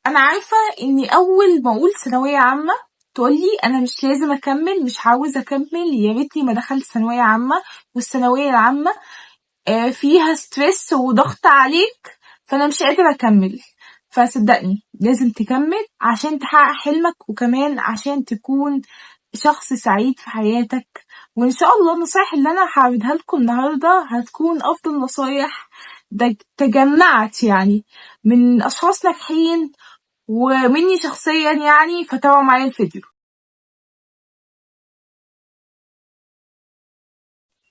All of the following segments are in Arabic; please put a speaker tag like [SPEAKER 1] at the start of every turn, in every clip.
[SPEAKER 1] انا عارفة اني اول ما اقول ثانوية عامة تقولي انا مش لازم اكمل، مش عاوزة اكمل، يا ريتني ما دخلت ثانوية عامة، والثانوية العامة فيها ستريس وضغط عليك، فانا مش قادرة اكمل. فصدقني لازم تكمل عشان تحقق حلمك، وكمان عشان تكون شخص سعيد في حياتك. وان شاء الله النصايح اللي انا هعرضها لكم النهارده هتكون افضل نصايح تجمعت يعني من اشخاص ناجحين ومني شخصيا يعني. فتابعوا معايا الفيديو.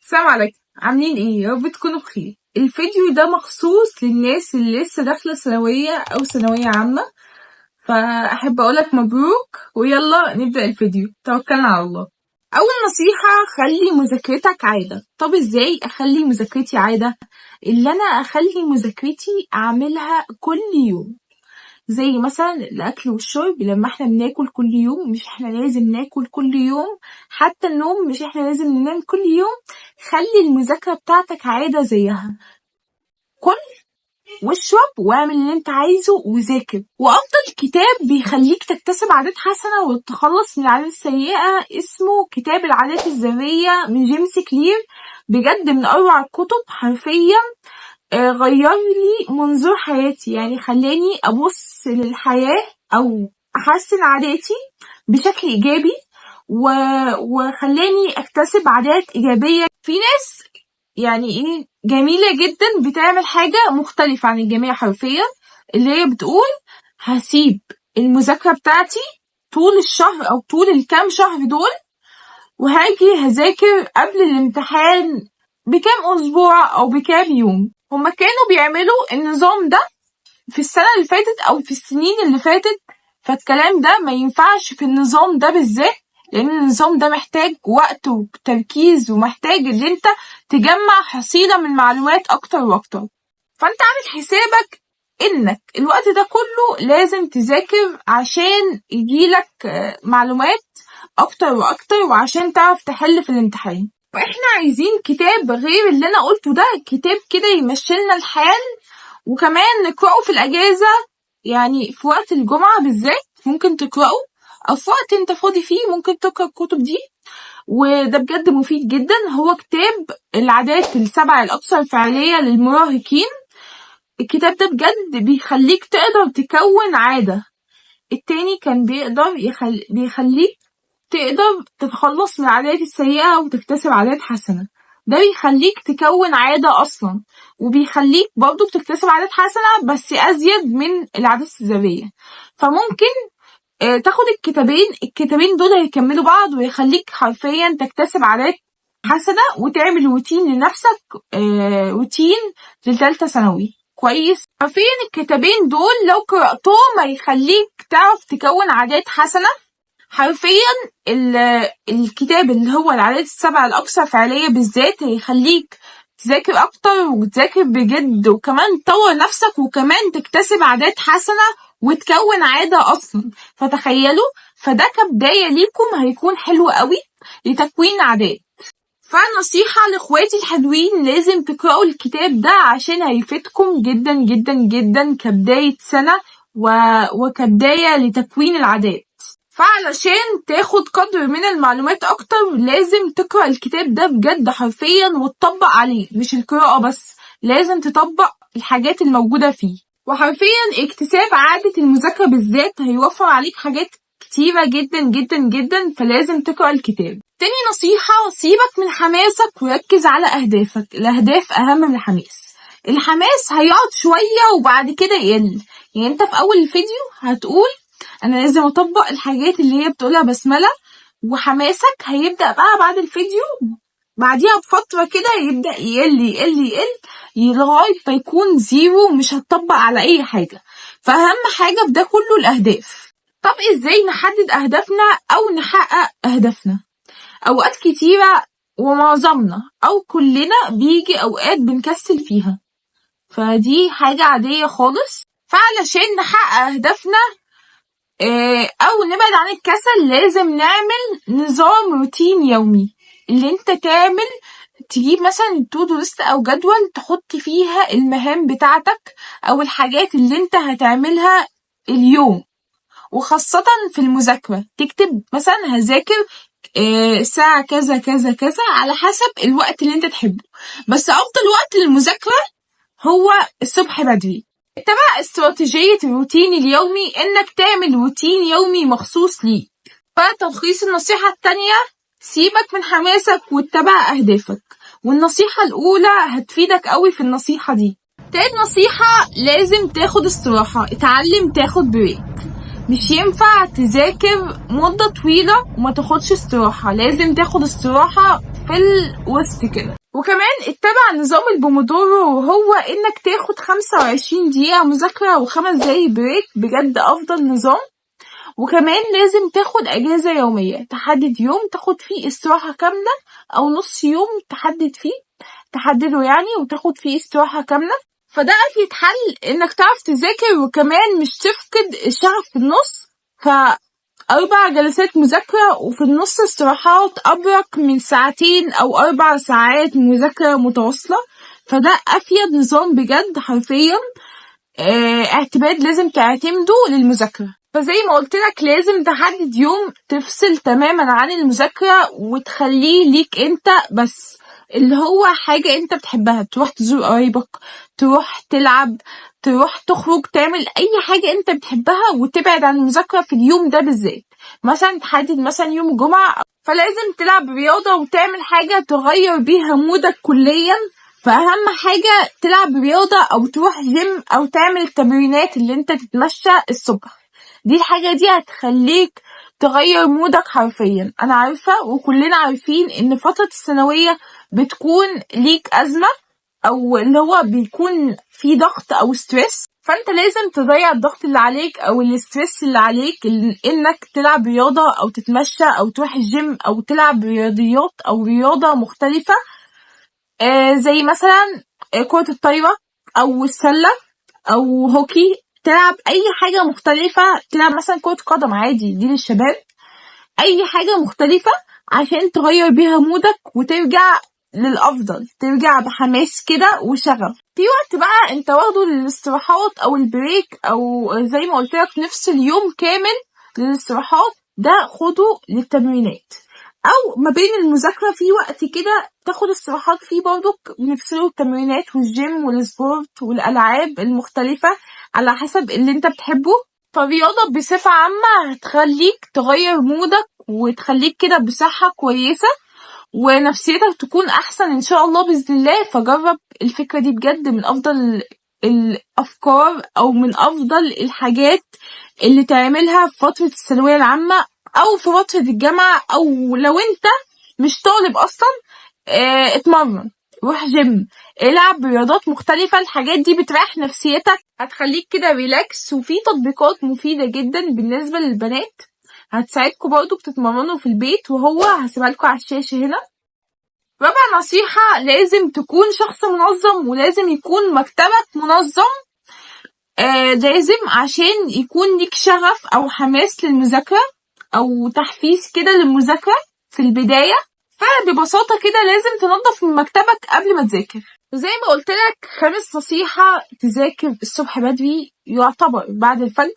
[SPEAKER 1] السلام عليكم، عاملين ايه؟ يا رب تكونوا بخير. الفيديو ده مخصوص للناس اللي لسه داخله ثانويه او ثانويه عامه، فاحب اقولك مبروك. ويلا نبدا الفيديو، توكلنا على الله. اول نصيحه، خلي مذاكرتك عاده. طب ازاي اخلي مذاكرتي عاده؟ اللي انا اخلي مذاكرتي اعملها كل يوم، زي مثلا الاكل والشرب. لما احنا بناكل كل يوم، مش احنا لازم ناكل كل يوم؟ حتى النوم، مش احنا لازم ننام كل يوم؟ خلي المذاكرة بتاعتك عادة زيها. كل واشرب واعمل اللي انت عايزه وذاكر. وافضل كتاب بيخليك تكتسب عادات حسنة وتتخلص من العادات السيئة اسمه كتاب العادات الذرية من جيمس كلير. بجد من اروع الكتب حرفيا. غير لي منظور حياتي، يعني خلاني ابص للحياة او احسن عاداتي بشكل ايجابي، وخلاني اكتسب عادات ايجابية. في ناس يعني ايه جميلة جدا بتعمل حاجة مختلفة عن الجميع حرفيا، اللي هي بتقول هسيب المذاكرة بتاعتي طول الشهر او طول الكام شهر دول، وهاجي هذاكر قبل الامتحان بكام اسبوع او بكام يوم. هما كانوا بيعملوا النظام ده في السنة اللي فاتت او في السنين اللي فاتت، فالكلام ده ما ينفعش في النظام ده بالذات، لان النظام ده محتاج وقت وتركيز، ومحتاج ان انت تجمع حصيلة من معلومات اكتر واكتر. فانت عامل حسابك انك الوقت ده كله لازم تذاكر عشان يجيلك معلومات اكتر واكتر، وعشان تعرف تحل في الامتحان. فاحنا عايزين كتاب غير اللي انا قلته ده، كتاب كده يمشيلنا الحال، وكمان نقرأه في الأجازة. يعني في وقت الجمعة بالذات ممكن تقرأه، أو في وقت انت فاضي فيه ممكن تقرأ الكتب دي، وده بجد مفيد جدا. هو كتاب العادات ال7 الأكثر فعالية للمراهقين. الكتاب ده بجد بيخليك تقدر تكون عادة. التاني كان بيخليك تقدر تتخلص من العادات السيئة وتكتسب عادات حسنة. ده بيخليك تكون عادة أصلا، وبيخليك برضو بتكتسب عادات حسنة بس أزيد من العادات الذرية. فممكن تاخد الكتابين دول هيكملوا بعض، ويخليك حرفيا تكتسب عادات حسنة وتعمل روتين لنفسك، روتين لثالثة ثانوي كويس. حرفيا الكتابين دول لو قرأتهم هيخليك تعرف تكون عادات حسنة. حرفيا الكتاب اللي هو العادات ال7 الأكثر فعالية بالذات هيخليك تذاكر أكتر وتذاكر بجد، وكمان تطور نفسك، وكمان تكتسب عادات حسنة وتكون عادة أصلا. فتخيلوا، فده كبداية ليكم هيكون حلو قوي لتكوين عادات. فنصيحة لإخواتي الحلوين، لازم تقرأوا الكتاب ده عشان هيفيدكم جدا جدا جدا كبداية سنة وكبداية لتكوين العادات. فعلشان تاخد قدر من المعلومات اكتر لازم تقرأ الكتاب ده بجد حرفيا وتطبق عليه، مش القراءة بس، لازم تطبق الحاجات الموجودة فيه. وحرفيا اكتساب عادة المذاكرة بالذات هيوفر عليك حاجات كتيرة جدا جدا جدا، فلازم تقرأ الكتاب. تاني نصيحة، سيبك من حماسك وركز على أهدافك. الأهداف أهم من الحماس. الحماس هيقعد شوية وبعد كده يقل. يعني انت في أول الفيديو هتقول انا لازم اطبق الحاجات اللي هي بتقولها بسملة، وحماسك هيبدأ بقى بعد الفيديو بعديها بفترة كده يبدأ يقل يقل يقل لغاية ما يكون زيرو، مش هتطبق على اي حاجة. فاهم حاجة في ده كله الاهداف. طب ازاي نحدد اهدافنا او نحقق اهدافنا؟ اوقات كتيرة ومعظمنا او كلنا بيجي اوقات بنكسل فيها، فدي حاجة عادية خالص. فعلشان نحقق اهدافنا او نبعد عن الكسل لازم نعمل نظام روتين يومي. اللي انت تجيب مثلا تو دو ليست او جدول تحط فيها المهام بتاعتك او الحاجات اللي انت هتعملها اليوم، وخاصة في المذاكرة تكتب مثلا هذاكر الساعة كذا كذا كذا على حسب الوقت اللي انت تحبه، بس أفضل وقت للمذاكرة هو الصبح بدري. اتبع استراتيجية الروتين اليومي انك تعمل روتين يومي مخصوص ليك. فتلخيص النصيحة التانية: سيبك من حماسك واتبع أهدافك. والنصيحة الأولى هتفيدك قوي في النصيحة دي. تالت نصيحة: لازم تاخد استراحة، اتعلم تاخد بريك. مش ينفع تذاكر مدة طويلة وما تاخدش استراحة، لازم تاخد استراحة في الوسط كده. وكمان اتبع نظام البومودورو، وهو انك تاخد 25 دقيقة مذاكرة و5 دقايق بريك، بجد افضل نظام. وكمان لازم تاخد اجازة يومية، تحدد يوم تاخد فيه استراحة كاملة او نص يوم تحدده يعني وتاخد فيه استراحة كاملة. فده أكيد حل انك تعرف تذاكر وكمان مش تفقد الشغف في النص. 4 جلسات مذاكرة وفي النص استراحات أبرك من 2 أو 4 ساعات مذاكرة متواصلة. فده أفيد نظام بجد حرفيا، اعتماد لازم تعتمده للمذاكرة. فزي ما قلت لك لازم تحدد يوم تفصل تماما عن المذاكرة وتخليه ليك انت بس، اللي هو حاجة انت بتحبها، تروح تزور قرايبك، تروح تلعب، تروح تخرج، تعمل اي حاجة انت بتحبها وتبعد عن المذاكرة في اليوم ده بالذات. مثلا تحدد مثلا يوم الجمعة، فلازم تلعب رياضة وتعمل حاجة تغير بيها مودك كليا. فأهم حاجة تلعب رياضة أو تروح جيم أو تعمل التمرينات اللي انت تتمشى الصبح. دي الحاجة دي هتخليك تغير مودك حرفيا. أنا عارفة وكلنا عارفين إن فترة الثانوية بتكون ليك أزمة أو اللي هو بيكون في ضغط أو ستريس، فأنت لازم تضيع الضغط اللي عليك أو الستريس اللي عليك إنك تلعب رياضة أو تتمشى أو تروح الجيم أو تلعب رياضيات أو رياضة مختلفة، زي مثلا كرة الطايرة أو السلة أو هوكي. تلعب أي حاجة مختلفة، تلعب مثلا كرة قدم عادي دي للشباب، أي حاجة مختلفة عشان تغير بيها مودك وترجع للأفضل، ترجع بحماس كده وشغف. في وقت بقى انت واخده للاستراحات أو البريك أو زي ما قلت لك نفس اليوم كامل للاستراحات، ده خده للتمرينات او ما بين المذاكرة في وقت كده تاخد استراحات فيه برضك، نفصله التمرينات والجيم والسبورت والالعاب المختلفة على حسب اللي انت بتحبه. فالرياضة بصفة عامة هتخليك تغير مودك وتخليك كده بصحة كويسة ونفسيتك تكون احسن ان شاء الله باذن الله. فجرب الفكرة دي بجد، من افضل الافكار او من افضل الحاجات اللي تعملها في فترة الثانوية العامة او في فترة الجامعة، او لو انت مش طالب اصلا اتمرن، روح جيم، العب رياضات مختلفة. الحاجات دي بتريح نفسيتك، هتخليك كده ريلاكس. وفي تطبيقات مفيدة جدا بالنسبة للبنات هتساعدكم برضو تتمرنوا في البيت، وهو هسيبها لكم على الشاشة هنا. رابع نصيحة: لازم تكون شخص منظم ولازم يكون مكتبك منظم. لازم عشان يكون ليك شغف او حماس للمذاكرة او تحفيز كده للمذاكرة في البداية. فببساطة كده لازم تنظف من مكتبك قبل ما تذاكر. وزي ما قلت لك خامس نصيحة: تذاكر الصبح بدري، يعتبر بعد الفجر،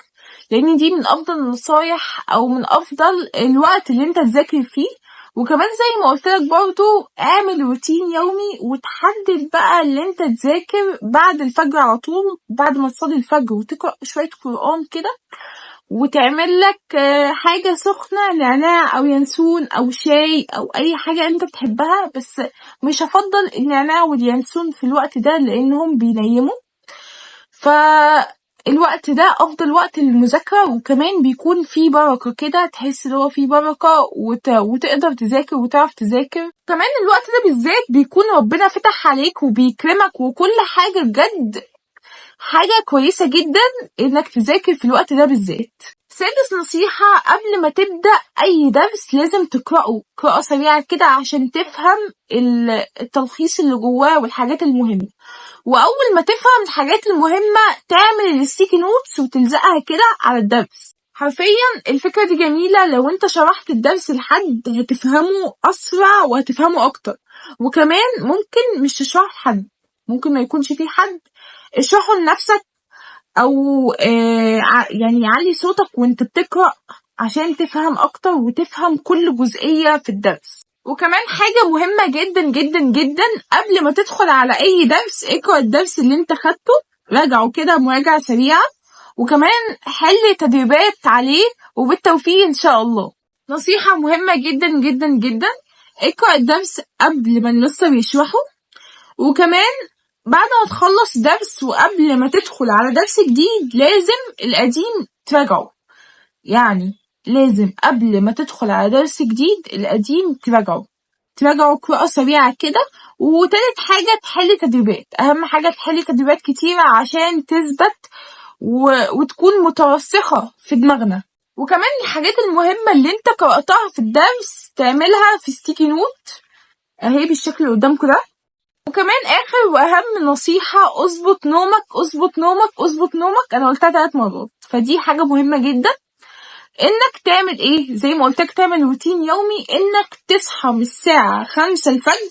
[SPEAKER 1] لان دي من افضل النصايح او من افضل الوقت اللي انت تذاكر فيه. وكمان زي ما قلت لك برضو اعمل روتين يومي وتحدد بقى اللي انت تذاكر بعد الفجر على طول، بعد ما تصلي الفجر وتقرأ شوية قرآن كده وتعمل لك حاجة سخنة، نعناع او ينسون او شاي او اي حاجة انت بتحبها. بس مش هفضل النعناع واليانسون في الوقت ده لانهم بينيموا، فالوقت ده افضل وقت للمذاكرة وكمان بيكون فيه بركة كده، تحس ان هو فيه بركة وتقدر تذاكر وتعرف تذاكر. كمان الوقت ده بالذات بيكون ربنا فتح عليك وبيكرمك وكل حاجة، بجد حاجة كويسة جدا انك تذاكر في الوقت ده بالذات. سادس نصيحة: قبل ما تبدأ أي درس لازم تقرأه قراءة سريعة كده عشان تفهم التلخيص اللي جواه والحاجات المهمة. وأول ما تفهم الحاجات المهمة تعمل الستيكي نوتس وتلزقها كده على الدرس. حرفيا الفكرة دي جميلة، لو انت شرحت الدرس لحد هتفهمه أسرع وهتفهمه أكتر. وكمان ممكن مش تشرح لحد، ممكن ما يكونش فيه حد، اشرحه لنفسك او يعني علي صوتك وانت بتقرأ عشان تفهم اكتر وتفهم كل جزئية في الدرس. وكمان حاجة مهمة جدا جدا جدا، قبل ما تدخل على اي درس اقرأ الدرس اللي انت خدته، راجعه كده مراجعة سريعة، وكمان حل تدريبات عليه، وبالتوفيق ان شاء الله. نصيحة مهمة جدا جدا جدا، اقرأ الدرس قبل ما المستر يشرحه، وكمان بعد ما تخلص درس وقبل ما تدخل على درس جديد لازم القديم تراجعه. يعني لازم قبل ما تدخل على درس جديد القديم تراجعه قراءة سريعة كده. وتالت حاجة تحل تدريبات، أهم حاجة تحل تدريبات كتيرة عشان تثبت وتكون مترسخة في دماغنا. وكمان الحاجات المهمة اللي انت قرأتها في الدرس تعملها في ستيكي نوت اهي بالشكل اللي قدامكم ده. وكمان اخر واهم نصيحة، اظبط نومك اظبط نومك اظبط نومك، انا قلتها 3 مرات، فدي حاجة مهمة جدا. انك تعمل ايه؟ زي ما قلتلك تعمل روتين يومي، انك تصحى من الساعة 5 الفجر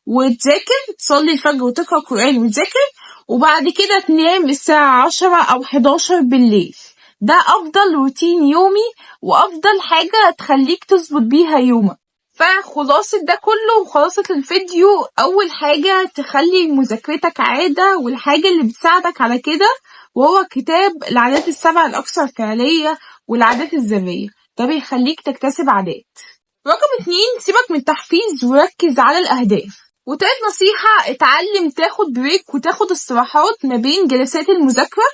[SPEAKER 1] وتذاكر، تصلي الفجر وتقرأ قرآن وتذاكر، وبعد كده تنام الساعة 10 أو 11 بالليل. ده أفضل روتين يومي وأفضل حاجة تخليك تظبط بيها يومك. فخلاصة ده كله وخلاصة الفيديو، أول حاجة تخلي مذاكرتك عادة، والحاجة اللي بتساعدك على كده وهو كتاب العادات ال7 الأكثر فعالية والعادات الذرية، ده بيخليك تكتسب عادات. رقم 2، سيبك من التحفيز وركز على الأهداف. وتالت نصيحة، اتعلم تاخد بريك وتاخد استراحات ما بين جلسات المذاكرة،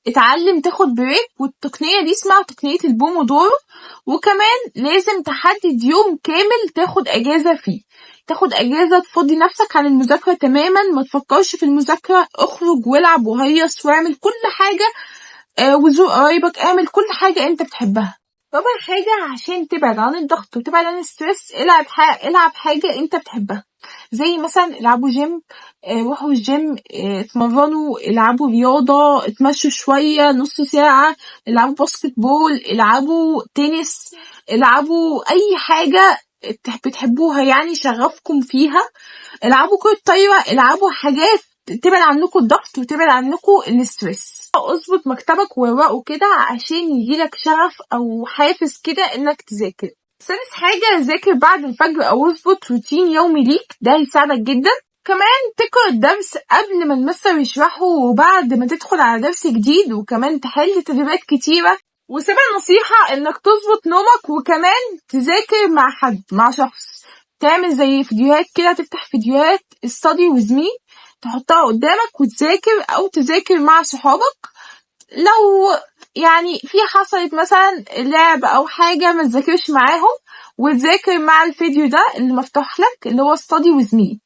[SPEAKER 1] اتعلم تاخد بريك، والتقنية دي اسمها تقنية البومودورو. وكمان لازم تحدد يوم كامل تاخد اجازة فيه، تاخد اجازة تفضي نفسك عن المذاكرة تماما، ما تفكرش في المذاكرة، اخرج والعب وهيص واعمل كل حاجة، وزور قرايبك، اعمل كل حاجة انت بتحبها. رابع حاجة، عشان تبعد عن الضغط وتبعد عن الستريس، العب حاجة انت بتحبها، زي مثلا العبوا جيم، روحوا الجيم، اتمرنوا، العبوا رياضة، اتمشوا شوية نص ساعة، العبوا باسكت بول، العبوا تنس، العبوا اي حاجة بتحبوها يعني شغفكم فيها، العبوا كرة طايرة، العبوا حاجات تبعد عنكم الضغط وتبعد عنكم الاسترس. اظبط مكتبك وورقه كده عشان يجيلك شغف او حافز كده انك تذاكر. سادس حاجة، ذاكر بعد الفجر او اظبط روتين يومي ليك، ده هيساعدك جدا. كمان تقرأ الدرس قبل ما المستر يشرحه وبعد ما تدخل على درس جديد، وكمان تحل تدريبات كتيرة. وسابع نصيحة، انك تظبط نومك، وكمان تذاكر مع حد، مع شخص، تعمل زي فيديوهات كده، تفتح فيديوهات study with me تحطها قدامك وتذاكر، او تذاكر مع صحابك. لو يعني في حصلت مثلا لعب او حاجة ما تذاكرش معاهم، وتذاكر مع الفيديو ده اللي مفتوح لك اللي هو study with me.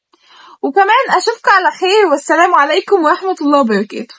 [SPEAKER 1] وكمان اشوفك على خير، والسلام عليكم ورحمة الله وبركاته.